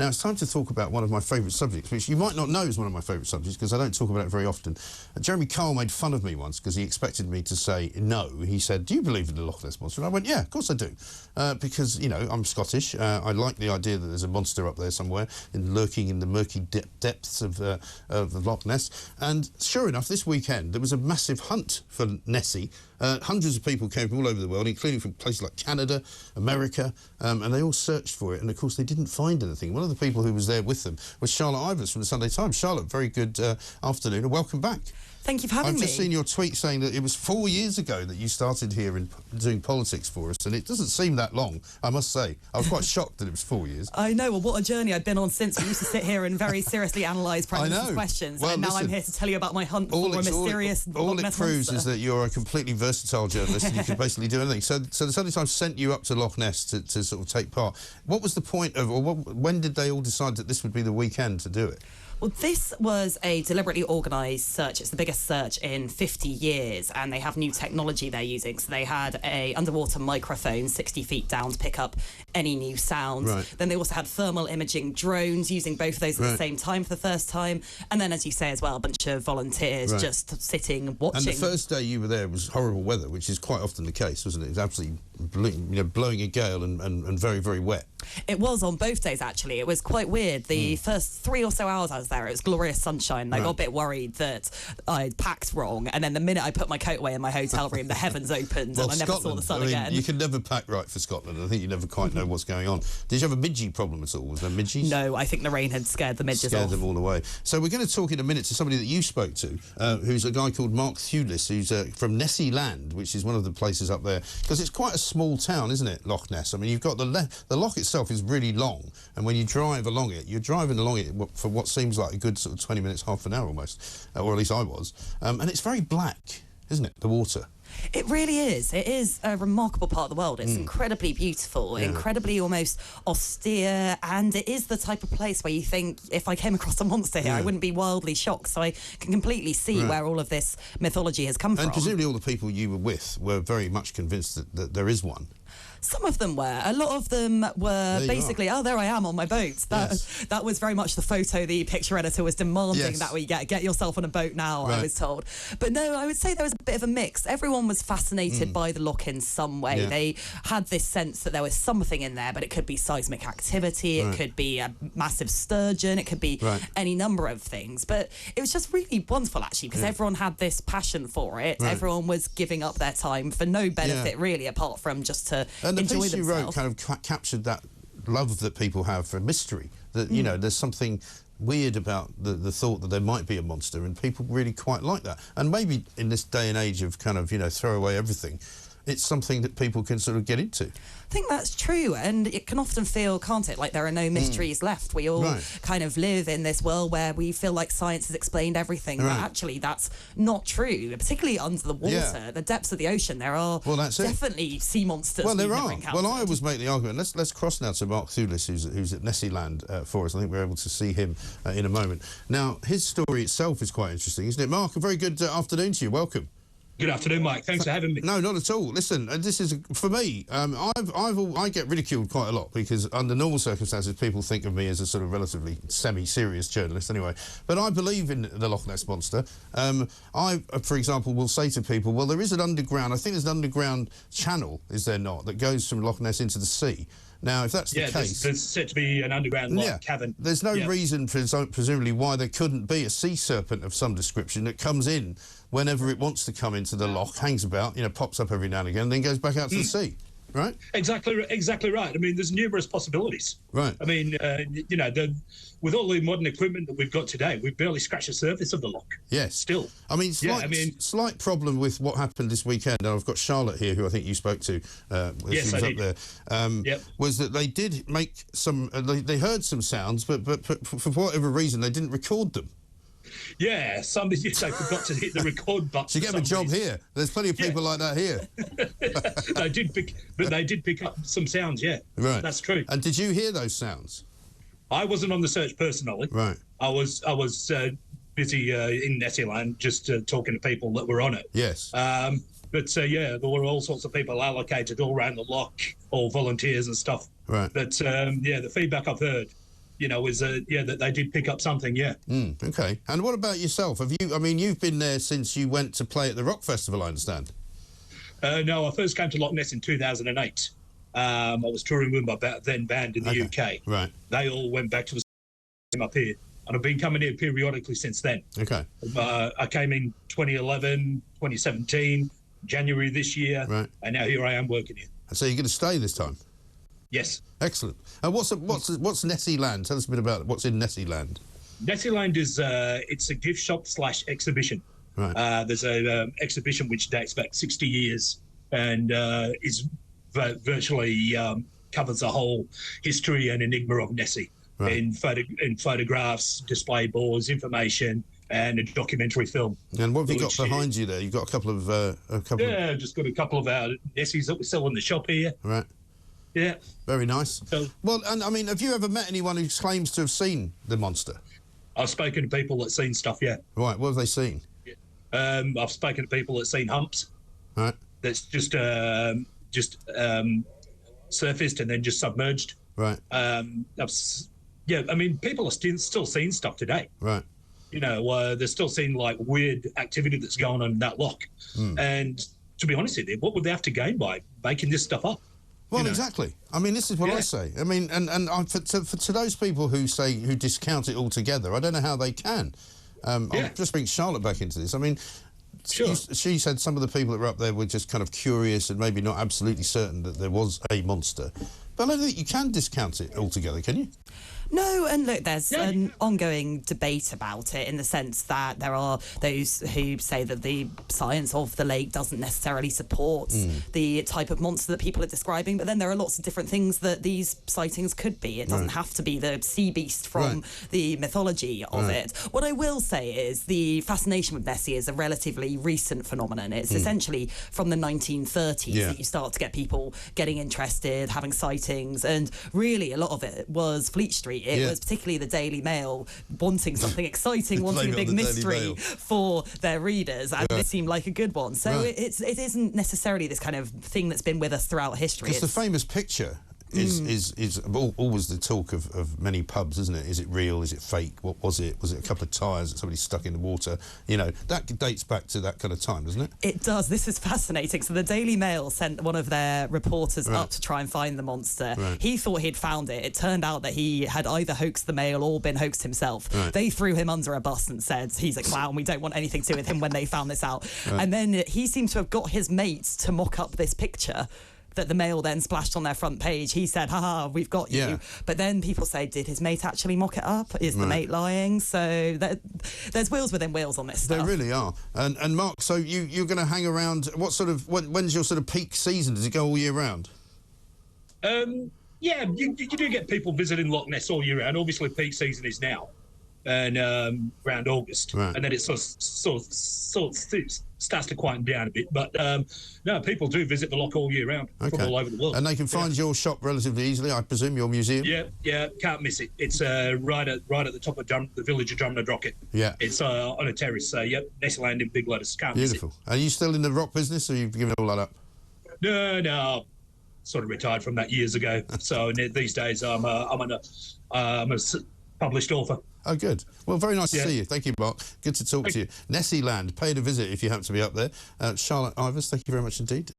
Now, it's time to talk about one of my favourite subjects, which you might not know is one of my favourite subjects, because I don't talk about it very often. Jeremy Kyle made fun of me once, because he expected me to say no. He said, do you believe in the Loch Ness Monster? And I went, yeah, of course I do. Because, you know, I'm Scottish. I like the idea that there's a monster up there somewhere, lurking in the murky depths of the Loch Ness. And sure enough, this weekend, there was a massive hunt for Nessie. Hundreds of people came from all over the world, including from places like Canada, America, and they all searched for it. And, of course, they didn't find anything. One of the people who was there with them was Charlotte Ivers from the Sunday Times. Charlotte, very good afternoon and welcome back. Thank you for having me. I've just seen your tweet saying that it was 4 years ago that you started here in doing politics for us, and it doesn't seem that long, I must say. I was quite shocked that it was 4 years. I know, well, what a journey I've been on since. We used to sit here and very seriously analyse Prime Minister's questions, and now I'm here to tell you about my hunt for a mysterious Loch Ness Monster. All it proves is that you're a completely versatile journalist and you can basically do anything. So the Sunday Times sent you up to Loch Ness to sort of take part. What was the point of, or when did they all decide that this would be the weekend to do it? Well, this was a deliberately organised search. It's the biggest search in 50 years, and they have new technology they're using. So they had a underwater microphone 60 feet down to pick up any new sounds. Right. Then they also had thermal imaging drones, using both of those at the same time for the first time. And then, as you say as well, a bunch of volunteers just sitting, watching. And the first day you were there was horrible weather, which is quite often the case, wasn't it? It was absolutely blowing a gale and very, very wet. It was on both days, actually. It was quite weird. The first 3 or so hours I was there, it was glorious sunshine. And I got a bit worried that I'd packed wrong. And then the minute I put my coat away in my hotel room, the heavens opened and I never saw the sun again. You can never pack right for Scotland. I think you never quite know what's going on. Did you have a midgie problem at all? Was there midgies? No, I think the rain had scared the midges off. Scared them all away. So we're going to talk in a minute to somebody that you spoke to, who's a guy called Mark Thewlis, who's from Nessiland, which is one of the places up there. Because it's quite a small town, isn't it, Loch Ness? I mean, you've got the loch itself is really long. And when you drive along it, you're driving along it for what seems like a good sort of 20 minutes, half an hour almost, or at least I was. And it's very black, isn't it, the water? It really is. It is a remarkable part of the world. It's incredibly beautiful, incredibly almost austere, and it is the type of place where you think, if I came across a monster here, I wouldn't be wildly shocked. So I can completely see where all of this mythology has come from. And presumably all the people you were with were very much convinced that there is one. Some of them were. A lot of them were basically, oh, there I am on my boat. That was very much the photo the picture editor was demanding that we get yourself on a boat now, I was told. But no, I would say there was a bit of a mix. Everyone was fascinated by the loch in some way. They had this sense that there was something in there, but it could be seismic activity, it could be a massive sturgeon, it could be any number of things. But it was just really wonderful, actually, because everyone had this passion for it. Everyone was giving up their time for no benefit, really, apart from just to and the enjoy piece you themselves. wrote kind of captured that love that people have for mystery, that, you know, there's something weird about the thought that there might be a monster, and people really quite like that. And maybe in this day and age of kind of, you know, throw away everything, it's something that people can sort of get into. I think that's true, and it can often feel, can't it, like there are no mysteries left. We all kind of live in this world where we feel like science has explained everything, but actually that's not true, particularly under the water, the depths of the ocean. There are definitely sea monsters. Well, there are. Well, I always make the argument, let's cross now to Mark Thewlis, who's at Nessiland for us. I think we're able to see him in a moment. Now, his story itself is quite interesting, isn't it? Mark, a very good afternoon to you. Welcome. Good afternoon, Mike. Thanks for having me. No, not at all. Listen, this is for me. I get ridiculed quite a lot because under normal circumstances, people think of me as a sort of relatively semi-serious journalist, anyway. But I believe in the Loch Ness Monster. I, for example, will say to people, well, there is an underground. I think there's an underground channel, is there not, that goes from Loch Ness into the sea. Now, if that's the case... there's said to be an underground cavern. There's no reason, presumably, why there couldn't be a sea serpent of some description that comes in whenever it wants to come into the loch, hangs about, you know, pops up every now and again, and then goes back out to the sea, right? Exactly right. I mean, there's numerous possibilities. Right. I mean, you know, with all the modern equipment that we've got today, we've barely scratched the surface of the loch. Yes. Still. I mean, slight problem with what happened this weekend, and I've got Charlotte here, who I think you spoke to yes, I did. Up there, was that they did make some, they heard some sounds, but for whatever reason, they didn't record them. Yeah, they forgot to hit the record button. So you get a job here. There's plenty of people like that here. They did pick up some sounds, Right. That's true. And did you hear those sounds? I wasn't on the search personally. Right. I was busy in Nessiland just talking to people that were on it. Yes. But there were all sorts of people allocated all around the loch, all volunteers and stuff. Right. But the feedback I've heard, you know, was that they did pick up something. Yeah. Okay. And what about yourself? Have you? I mean, you've been there since you went to play at the Rock Festival, I understand. No, I first came to Loch Ness in 2008. I was touring with my then band in the UK. Right. They all went back to the same up here, and I've been coming here periodically since then. Okay. I came in 2011, 2017, January this year, and now here I am working here. So you're going to stay this time? Yes. Excellent. What's Nessiland? Tell us a bit about what's in Nessiland. Nessiland is it's a gift shop / exhibition. Right. There's a exhibition which dates back 60 years and is virtually covers the whole history and enigma of Nessie in photographs, display boards, information, and a documentary film. And what have you got behind you there? You've got a couple of... I've just got a couple of our Nessies that we sell in the shop here. Right. Yeah. Very nice. So, well, and I mean, have you ever met anyone who claims to have seen the monster? I've spoken to people that seen stuff, yeah. Right, what have they seen? I've spoken to people that seen humps. Right. That's just surfaced and then just submerged. Right. I mean, people are still seeing stuff today. Right. You know, they're still seeing like weird activity that's going on in that loch. And to be honest with you, what would they have to gain by making this stuff up? Well, exactly. I mean, this is what I say. I mean, and to those people who discount it altogether, I don't know how they can. I'll just bring Charlotte back into this. I mean, she said some of the people that were up there were just kind of curious and maybe not absolutely certain that there was a monster. But I don't think you can discount it altogether, can you? No, and look, there's an ongoing debate about it in the sense that there are those who say that the science of the lake doesn't necessarily support the type of monster that people are describing, but then there are lots of different things that these sightings could be. It doesn't have to be the sea beast from the mythology of it. What I will say is the fascination with Nessie is a relatively recent phenomenon. It's essentially from the 1930s that you start to get people getting interested, having sightings, and really a lot of it was Fleet Street. It was particularly the Daily Mail wanting something exciting, wanting a big mystery for their readers, and it seemed like a good one. So it isn't necessarily this kind of thing that's been with us throughout history. Because the famous picture is always the talk of many pubs, isn't it? Is it real? Is it fake? What was it? Was it a couple of tyres that somebody stuck in the water? You know, that dates back to that kind of time, doesn't it? It does. This is fascinating. So the Daily Mail sent one of their reporters up to try and find the monster. He thought he'd found it. It turned out that he had either hoaxed the Mail or been hoaxed himself. They threw him under a bus and said, he's a clown, we don't want anything to do with him when they found this out. And then he seemed to have got his mates to mock up this picture that the Mail then splashed on their front page. He said, haha, we've got you. But then people say, did his mate actually mock it up? Is the mate lying? So there's wheels within wheels on this stuff. There really are. And Mark, so you're going to hang around, what sort of, when's your sort of peak season? Does it go all year round? Yeah, you do get people visiting Loch Ness all year round. Obviously, peak season is now, and around August, and then it sort of starts to quieten down a bit. But no, people do visit the loch all year round from all over the world, and they can find your shop relatively easily, I presume, your museum. Yeah, can't miss it. It's right at the top of the village of Drumnadrocket. Yeah, it's on a terrace. So Nessiland in big letters. Can't miss it. Beautiful. Are you still in the rock business, or you've given all that up? No. Sort of retired from that years ago. So these days I'm a published author. Oh, good. Well, very nice to see you. Thank you, Mark. Good to talk to you. Nessiland, pay it a visit if you happen to be up there. Charlotte Ivers, thank you very much indeed.